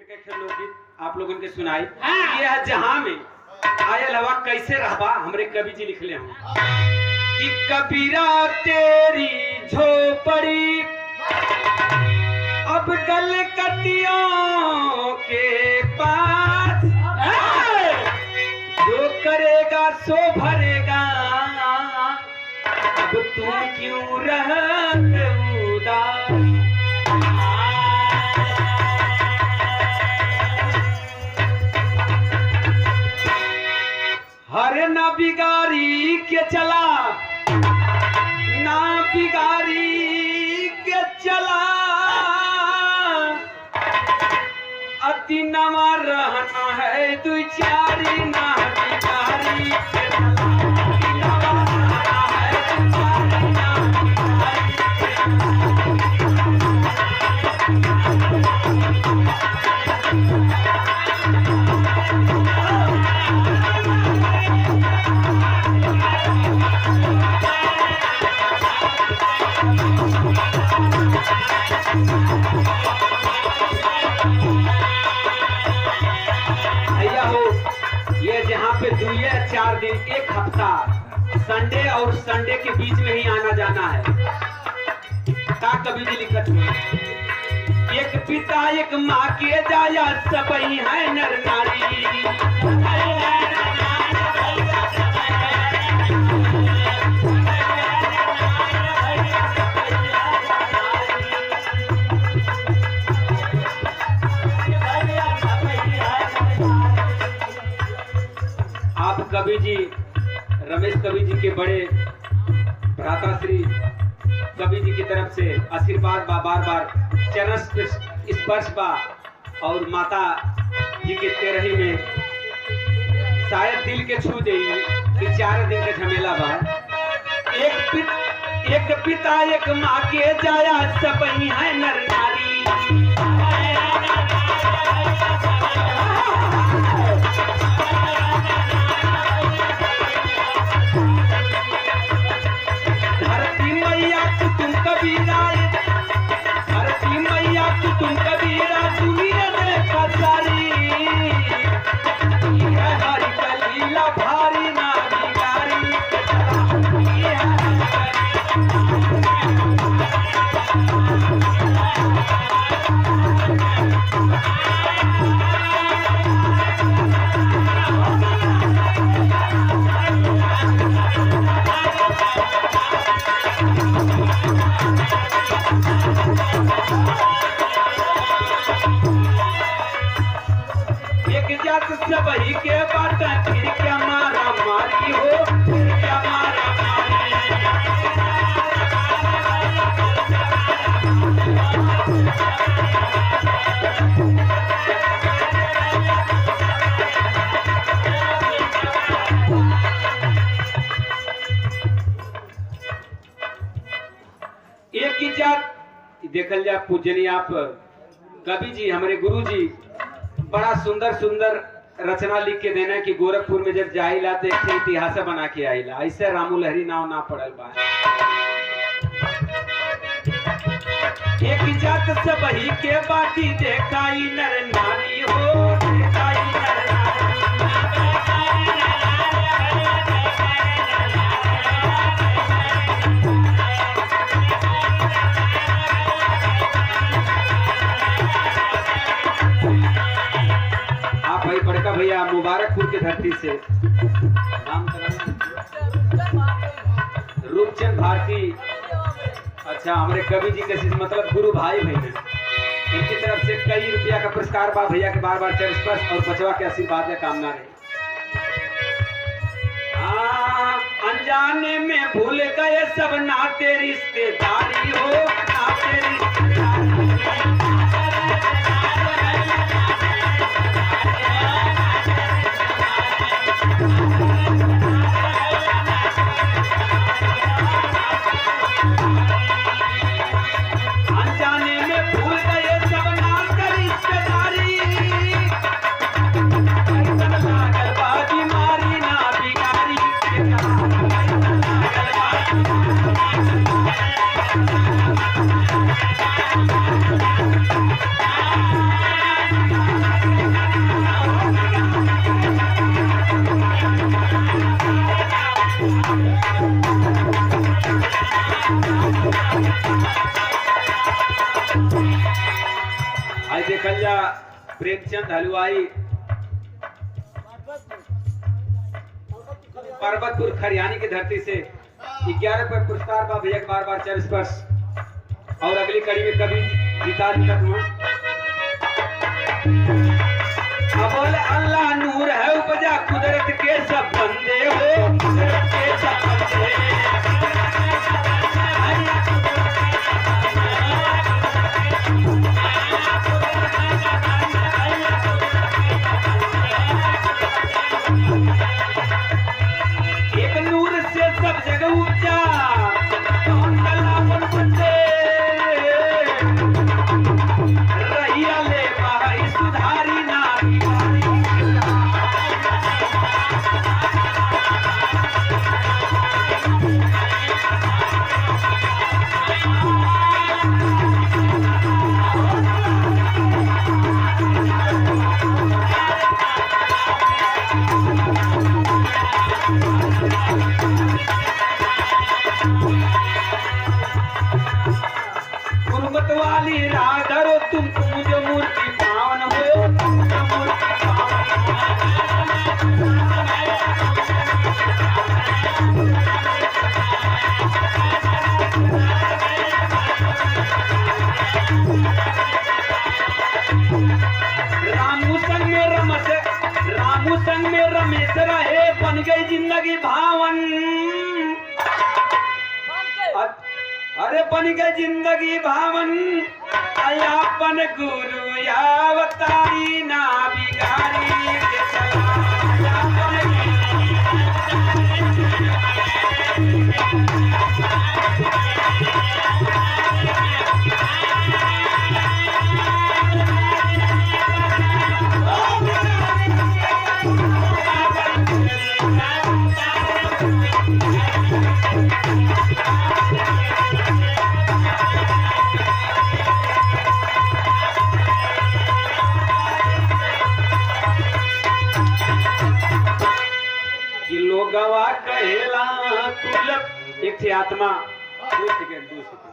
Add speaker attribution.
Speaker 1: के लोकगीत आप लोगों के सुनाई। ये है जहां में आयल हवा कैसे रहबा, हमरे कवि जी लिखले हूँ कि कबीरा तेरी झोपड़ी अब कलकतियों के पास, जो करेगा सो भरेगा, अब तुम क्यों रहते उदास। हरे ना बिगारी के चला, ना बिगारी के चला, अति नवा रहना है दु चारी, ना बिगारी के चला, अति नवा रहना है दु चारी, ना पे 2 या 4 दिन, एक हफ्ता संडे और संडे के बीच में ही आना जाना है। का कवि जी लिखत हुए एक पिता एक माँ के जाया सब ही है नर नारी, आप कवि जी रमेश कवि जी के बड़े भ्राता श्री कवि जी की तरफ से आशीर्वाद बा, बार बार चरण स्पर्श बा, और माता जी के तेरही में शायद दिल के छू दे कि 4 दिन के झमेला बा। एक पिता एक माँ के जाया सब ही है नर नारी, सबही के बात फिर क्या मारा मारी हो, फिर क्या मारा मारी। एक ही जात देखल जा पूजनी आप कवि जी हमारे गुरु जी बड़ा सुंदर सुंदर रचना लिख के देना कि गोरखपुर में जब जाइला तो एक इतिहास बना के आइला, ऐसे रामू लहरी नाव ना पड़ल बा। एक जात सबही के बाटी देखाई नर नारी हो, देखाई नर बड़का भैया मुबारकपुर की धरती से नाम रूपचंद भारती, अच्छा हमारे कवि जी के मतलब गुरु भाई भैया, इनकी तरफ से कई रुपया का पुरस्कार बा भैया के बार बार चरण स्पर्श और बचवा के आशीर्वाद का कामना रहे। अनजाने में भूल गए सब नाते रिश्तेदारी हो, नाते रिश्तेदारी। देखल जा प्रेमचंद हलवाई पर्वतपुर खरियानी की धरती से 11 पर पुरस्कार बा भैया बार बार चरण स्पर्श। और अगली कड़ी में कभी जीता बोले अल्लाह नूर है उपजा कुदरत के सब बंदे हो, कुदरत के सब बंदे। एक नूर से सब जगह उपजा रहिया ले भाई सुधारी ना गुरुमत वाली राधरो तुम जो मूर्ति पावन हो, तुम जो मूर्ति पावन रामू संग में रमेश रहे बन गई जिंदगी भावन। अरे बन गई जिंदगी भावन अपन गुरु यावतारी ना बिगाड़ी के लोगवा कहेला तुलक एक थी आत्मा 2 सेकंड